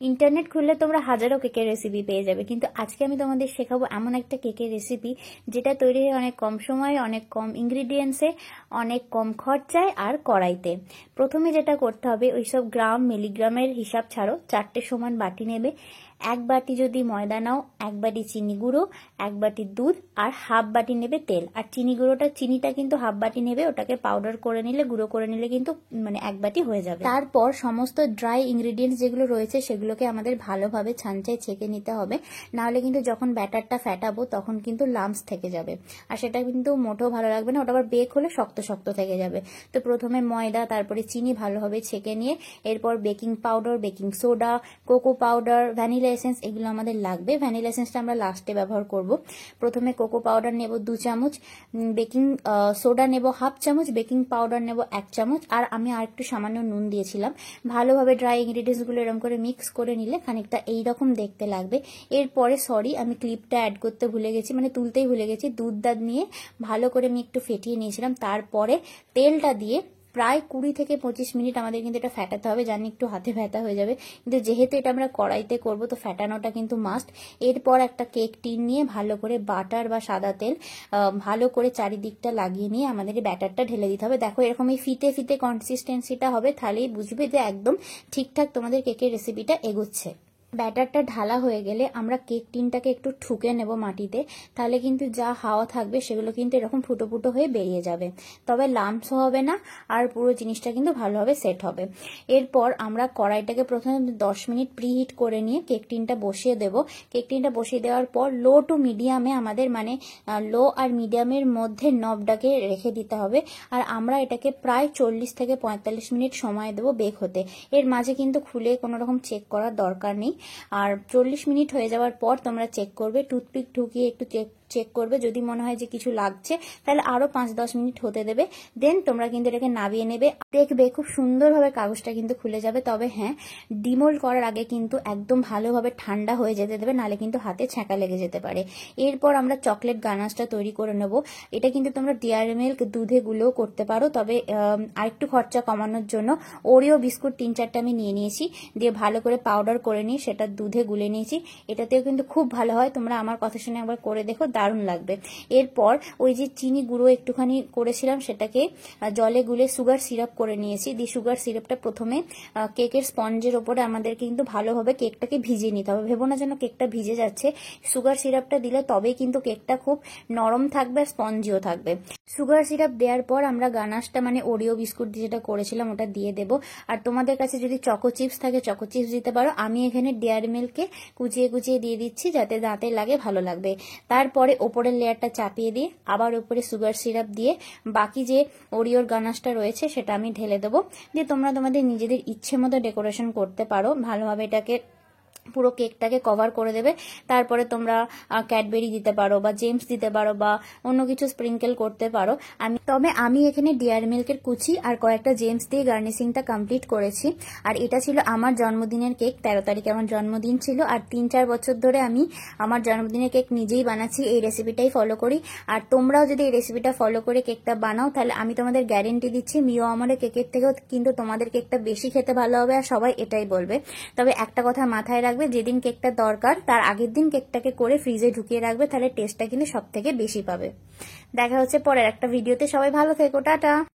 Internet খুললে তোমরা হাজারো কেকের রেসিপি পেয়ে যাবে, কিন্তু আজকে আমি তোমাদের শেখাবো এমন একটা কেকের রেসিপি যেটা তৈরি হয় অনেক কম সময়ে, অনেক কম ইনগ্রিডিয়েন্টসে, অনেক কম খরচায় আর কড়াইতে। প্রথমে যেটা করতে হবে, ওইসব গ্রাম মিলিগ্রামের হিসাব ছাড়ো, 4টে সমান বাটি নেবে। 1 বাটি যদি ময়দা নাও, 1 বাটি চিনি গুঁড়ো, 1 বাটি দুধ আর হাফ বাটি নেবে তেল। আর চিনিটা কিন্তু হাফ বাটি নেবে, ওটাকে পাউডার করে নিলে, গুঁড়ো করে নিলে কিন্তু 1 বাটি হয়ে যাবে। তারপর সমস্ত ড্রাই ইনগ্রিডিয়েন্টস যেগুলো রয়েছে সেগুলোকে আমাদের ভালোভাবে ছাঁচায় ছেঁকে নিতে হবে, নাহলে কিন্তু যখন ব্যাটারটা ফ্যাটাবো তখন কিন্তু লাম্পস থেকে যাবে, আর সেটা কিন্তু মোটেও ভালো লাগবে না, ওটা আবার বেক হলে শক্ত শক্ত থেকে যাবে। তো প্রথমে ময়দা, তারপরে চিনি ভালোভাবে ছেঁকে নিয়ে, এরপর baking powder, baking soda, cocoa powder, vanilla essence এগুলো আমাদের লাগবে। ভ্যানিলা এসেন্সটা আমরা লাস্টে ব্যবহার করব। প্রথমে কোকো পাউডার নেব 2 চামচ, বেকিং সোডা নেব হাফ চামচ, বেকিং পাউডার নেব 1 চামচ, আর আমি আর একটু সামান্য নুন দিয়েছিলাম। ভালোভাবে ড্রাই ইনগ্রিডিয়েন্টসগুলো এরকম করে মিক্স করে নিলে খানিকটা এইরকম দেখতে লাগবে। এরপরে আমি ক্লিপটা অ্যাড করতে ভুলে গেছি, তুলতেই ভুলে গেছি। দুধ নিয়ে ভালো করে আমি একটু ফেটিয়ে নিয়েছিলাম, তারপরে তেলটা দিয়ে প্রায় 20 থেকে 25 মিনিট আমাদের কিন্তু এটা ফ্যাটাতে হবে। জানি একটু হাতে ব্যথা হয়ে যাবে, কিন্তু যেহেতু এটা আমরা কড়াইতে করব তো ফ্যাটানোটা কিন্তু মাস্ট। এরপর একটা কেক টিন নিয়ে ভালো করে বাটার বা সাদা তেল ভালো করে চারিদিকটা লাগিয়ে নিয়ে আমাদের ব্যাটারটা ঢেলে দিতে হবে। দেখো এরকম এই ফিতে ফিতে কনসিস্টেন্সিটা হবে, তাহলেই বুঝবে যে একদম ঠিকঠাক তোমাদের কেকের রেসিপিটা এগোচ্ছে। ব্যাটারটা ঢালা হয়ে গেলে আমরা কেক টিনটাকে একটু ঠুকে নেব মাটিতে, তাহলে কিন্তু যা হাওয়া থাকবে সেগুলো কিন্তু এরকম ফুটো ফুটো হয়ে বেরিয়ে যাবে, তবে লাম্পস হবে না, আর পুরো জিনিসটা কিন্তু ভালোভাবে সেট হবে। এরপর আমরা কড়াইটাকে প্রথমে 10 মিনিট প্রিহিট করে নিয়ে কেক টিনটা বসিয়ে দেব। কেক টিনটা বসিয়ে দেওয়ার পর লো টু মিডিয়ামে আমাদের লো আর মিডিয়ামের মধ্যে নবটাকে রেখে দিতে হবে, আর আমরা এটাকে প্রায় 40 থেকে 45 মিনিট সময় দেবো বেক হতে। এর মাঝে কিন্তু খুলে কোনো রকম চেক করার দরকার নেই। আর 40 মিনিট হয়ে যাওয়ার পর তোমরা চেক করবে, টুথপিক ঢুকিয়ে একটু চেক করবে, যদি মনে হয় যে কিছু লাগছে তাহলে আরো 5-10 মিনিট হতে দেবে। দেন তোমরা কিন্তু এটাকে নামিয়ে নেবে। দেখবে খুব সুন্দরভাবে কাগজটা কিন্তু খুলে যাবে। তবে হ্যাঁ, ডিমোল্ড করার আগে কিন্তু একদম ভালোভাবে ঠান্ডা হয়ে যেতে দেবে, নাহলে কিন্তু হাতে ছ্যাঁকা লেগে যেতে পারে। এরপর আমরা চকলেট গানাশটা তৈরি করে নেব। এটা কিন্তু তোমরা ডেয়ারি মিল্ক দুধে গুলেও করতে পারো, তবে আরেকটু খরচা কমানোর জন্য ওরিও বিস্কুট 3-4টা আমি নিয়ে নিয়েছি, দিয়ে ভালো করে পাউডার করে নিয়ে সেটা দুধে গুলে নিয়েছি। এটাতেও কিন্তু খুব ভালো হয়, তোমরা আমার কথা শুনে একবার করে দেখো, দারুণ লাগবে। এরপর ওই যে চিনি গুঁড়ো একটুখানি করেছিলাম সেটাকে জলে গুলে সুগার সিরাপ করে নিয়েছি। দিয়ে সুগার সিরাপটা প্রথমে কেকের স্পঞ্জের ওপরে আমাদের কিন্তু ভালোভাবে কেকটাকে ভিজিয়ে নিতে হবে। ভেবো না যেন কেকটা ভিজে যাচ্ছে, সুগার সিরাপটা দিলে তবেই কিন্তু কেকটা খুব নরম থাকবে আর স্পঞ্জিও থাকবে। সুগার সিরাপ দেওয়ার পর আমরা গানাশটা ওরিও বিস্কুট দিয়ে যেটা করেছিলাম ওটা দিয়ে দেবো। আর তোমাদের কাছে যদি চকো চিপস থাকে চকো চিপস দিতে পারো। আমি এখানে ডেয়ারি মিল্ককে কুচিয়ে কুচিয়ে দিয়ে দিচ্ছি যাতে দাঁতে লাগে, ভালো লাগবে। তারপরে ওপরের লেয়ারটা চাপিয়ে দিয়ে আবার ওপরে সুগার সিরাপ দিয়ে বাকি যে ওরিওর গানাশটা রয়েছে সেটা আমি ঢেলে দেবো। দিয়ে তোমরা তোমাদের নিজেদের ইচ্ছে মতো ডেকোরেশন করতে পারো, ভালোভাবে এটাকে পুরো কেকটাকে কভার করে দেবে। তারপরে তোমরা ক্যাডবেরি দিতে পারো বা জেমস দিতে পারো বা অন্য কিছু স্প্রিঙ্কেল করতে পারো। আমি এখানে ডেয়ারি মিল্কের কুচি আর কয়েকটা জেমস দিয়ে গার্নিশিংটা কমপ্লিট করেছি। আর এটা ছিল আমার জন্মদিনের কেক, 13 তারিখে আমার জন্মদিন ছিল। আর 3-4 বছর ধরে আমি আমার জন্মদিনের কেক নিজেই বানাচ্ছি, এই রেসিপিটাই ফলো করি। আর তোমরাও যদি এই রেসিপিটা ফলো করে কেকটা বানাও তাহলে আমি তোমাদের গ্যারেন্টি দিচ্ছি মিও আমাদের কেকের থেকেও কিন্তু তোমাদের কেকটা বেশি খেতে ভালো হবে, আর সবাই এটাই বলবে। তবে একটা কথা মাথায় রাখবে, যেদিন কেকটা দরকার তার আগের দিন কেকটাকে করে ফ্রিজে ঢুকিয়ে রাখবে, তাহলে টেস্টটা কিন্তু সব থেকে বেশি পাবে। দেখা হচ্ছে পরের একটা ভিডিওতে, সবাই ভালো থেকো, টাটা।